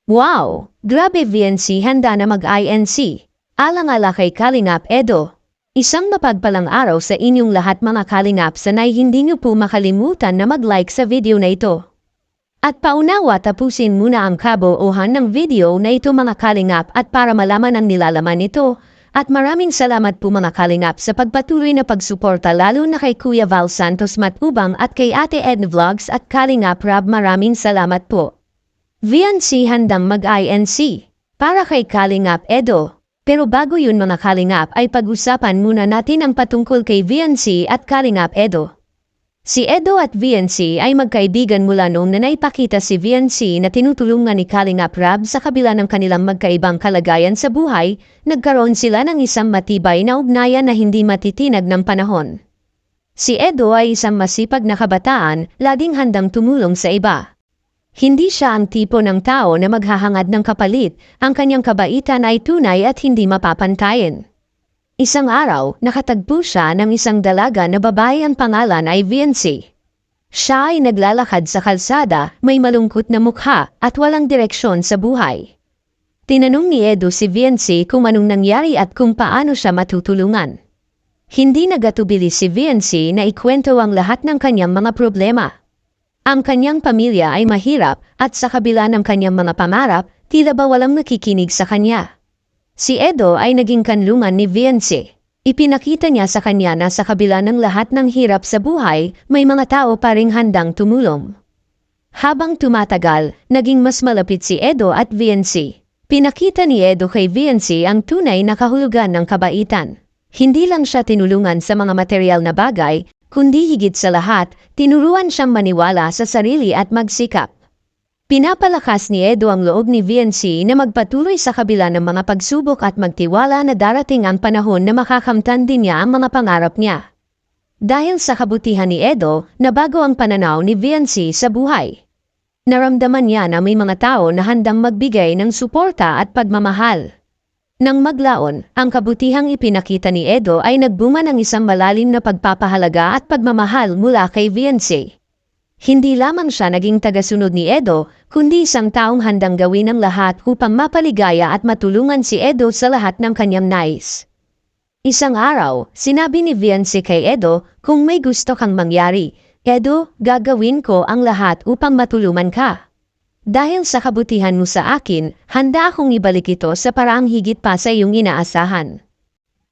Wow! Grabe VNC handa na mag-INC. Alang-ala kay Kalingap Edo. Isang mapagpalang araw sa inyong lahat mga Kalingap, sanay hindi niyo po makalimutan na mag-like sa video na ito. At paunawa tapusin muna ang kabuuhan ng video na ito mga Kalingap at para malaman ang nilalaman nito. At maraming salamat po mga Kalingap sa pagpatuloy na pagsuporta lalo na kay Kuya Val Santos Matubang at kay Ate Edna Vlogs at Kalingap Rab, maraming salamat po. VNC handang mag-INC para kay Kalingap Edo. Pero bago yun mga Kalingap ay pag-usapan muna natin ang patungkol kay VNC at Kalingap Edo. Si Edo at VNC ay magkaibigan mula noong na naipakita si VNC na tinutulungan ni Kalingap Rab sa kabila ng kanilang magkaibang kalagayan sa buhay, nagkaroon sila ng isang matibay na ugnayan na hindi matitinag ng panahon. Si Edo ay isang masipag na kabataan, laging handang tumulong sa iba. Hindi siya ang tipo ng tao na maghahangad ng kapalit, ang kanyang kabaitan ay tunay at hindi mapapantayin. Isang araw, nakatagpo siya ng isang dalaga na babae, ang pangalan ay VNC. Siya ay naglalakad sa kalsada, may malungkot na mukha at walang direksyon sa buhay. Tinanong ni Edo si VNC kung anong nangyari at kung paano siya matutulungan. Hindi nagatubili si VNC na ikwento ang lahat ng kanyang mga problema. Ang kanyang pamilya ay mahirap at sa kabila ng kanyang mga pangarap, tila ba walang nakikinig sa kanya. Si Edo ay naging kanlungan ni VNC. Ipinakita niya sa kanya na sa kabila ng lahat ng hirap sa buhay, may mga tao pa ring handang tumulong. Habang tumatagal, naging mas malapit si Edo at VNC. Pinakita ni Edo kay VNC ang tunay na kahulugan ng kabaitan. Hindi lang siya tinulungan sa mga material na bagay, kundi higit sa lahat, tinuruan siyang maniwala sa sarili at magsikap. Pinapalakas ni Edo ang loob ni VNC na magpatuloy sa kabila ng mga pagsubok at magtiwala na darating ang panahon na makakamtan din niya ang mga pangarap niya. Dahil sa kabutihan ni Edo, nabago ang pananaw ni VNC sa buhay. Naramdaman niya na may mga tao na handang magbigay ng suporta at pagmamahal. Nang maglaon, ang kabutihang ipinakita ni Edo ay nagbunga ng isang malalim na pagpapahalaga at pagmamahal mula kay VNC. Hindi lamang siya naging tagasunod ni Edo, kundi isang taong handang gawin ang lahat upang mapaligaya at matulungan si Edo sa lahat ng kanyang nais. Isang araw, sinabi ni VNC kay Edo, kung may gusto kang mangyari, Edo, gagawin ko ang lahat upang matulungan ka. Dahil sa kabutihan mo sa akin, handa akong ibalik ito sa paraang higit pa sa iyong inaasahan.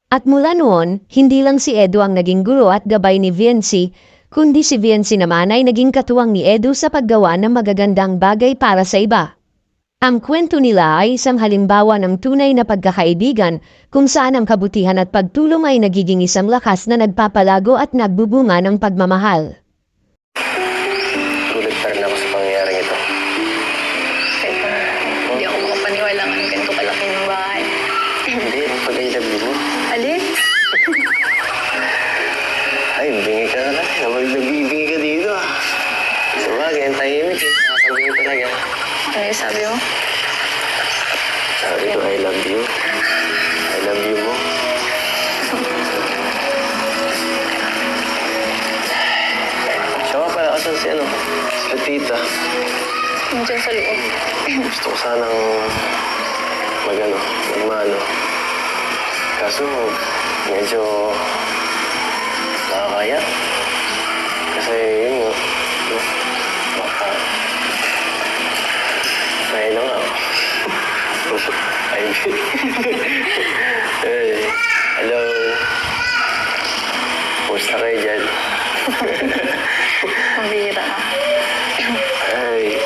At mula noon, hindi lang si Edo ang naging guro at gabay ni VNC, kundi si VNC naman ay naging katuwang ni Edo sa paggawa ng magagandang bagay para sa iba. Ang kwento nila ay isang halimbawa ng tunay na pagkakaibigan, kung saan ang kabutihan at pagtulong ay nagiging isang lakas na nagpapalago at nagbubunga ng pagmamahal. Tulad pa rin ako sa pangyayaring ito. Hindi ako makapaniwala ng ganito kalaki ng bahay. Hindi, ang pag-I-love you mo. Alin? Ay, bingi ka na lang. Nabibingi ka dito ah. Sa bagay, ang tahimik eh. Nakakabingi talaga. Ano yung sabi mo? Sabi ko, I love you. I love you mo. Siya nga pala, asan si ano? Si tita. Nandiyan sa loob. Gusto ko sanang magmano. Kaso, medyo nakakaya. Kasi yun nga, no? Baka, kaya lang ako. Ay, hey, hello. Kumusta kayo dyan? Mabihira ka. Ay,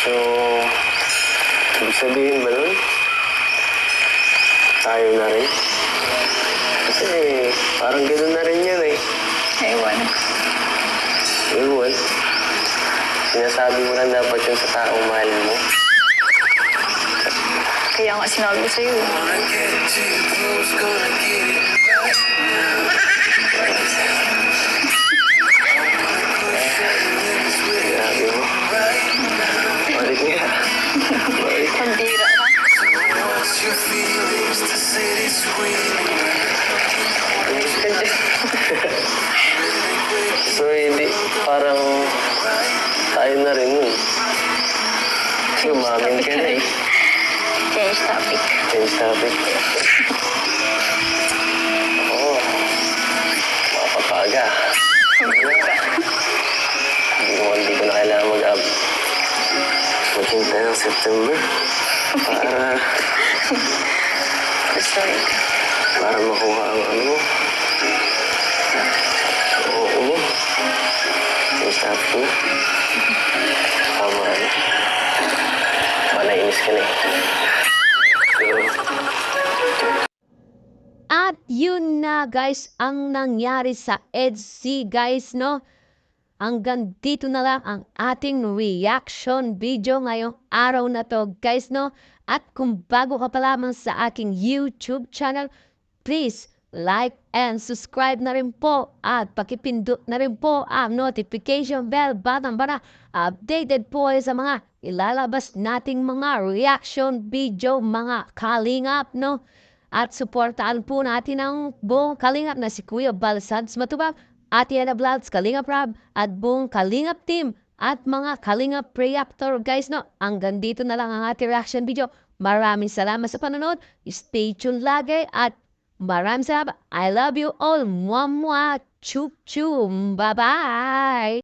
so, ibig sabihin ba nun? Tayo na rin? Kasi parang gano'n na rin yan eh. Ewan. Ewan. Sinasabi mo lang dapat yun sa taong mahal mo. Kaya nga sinabi ko sa'yo. Sinabi mo. Balik niya. Balik. Mabihira ka. So, hindi, parang tayo na rin nun. Umamin ka na eh. Change topic. Change topic. Oo. Mapapaga. Hindi ko na kailangan mag-ab. Maghintay ng September. Sorry. Para makuha ang ano mo. Oo mo. Change topic na. Tama na. Panainis ka na eh. At yun na guys, ang nangyari sa EDC guys, no? Hanggang dito na lang ang ating reaction video ngayong araw na to guys, no? At kung bago ka pa lamang sa aking YouTube channel, please like and subscribe na rin po at pakipindot na rin po ang notification bell button para updated po sa mga ilalabas nating mga reaction video mga kalingap, no? At suportaan po natin ang buong kalingap na si Kuya Balsads Matubang, Ate Ana Vlogs, Kalingap Rab, at buong Kalingap team at mga Kalingap Reactor guys, no? Hanggang dito na lang ang ating reaction video. Maraming salamat sa panonood. Stay tuned lagi at maraming salamat. I love you all. Mwah mwah. Chup chum. Bye-bye.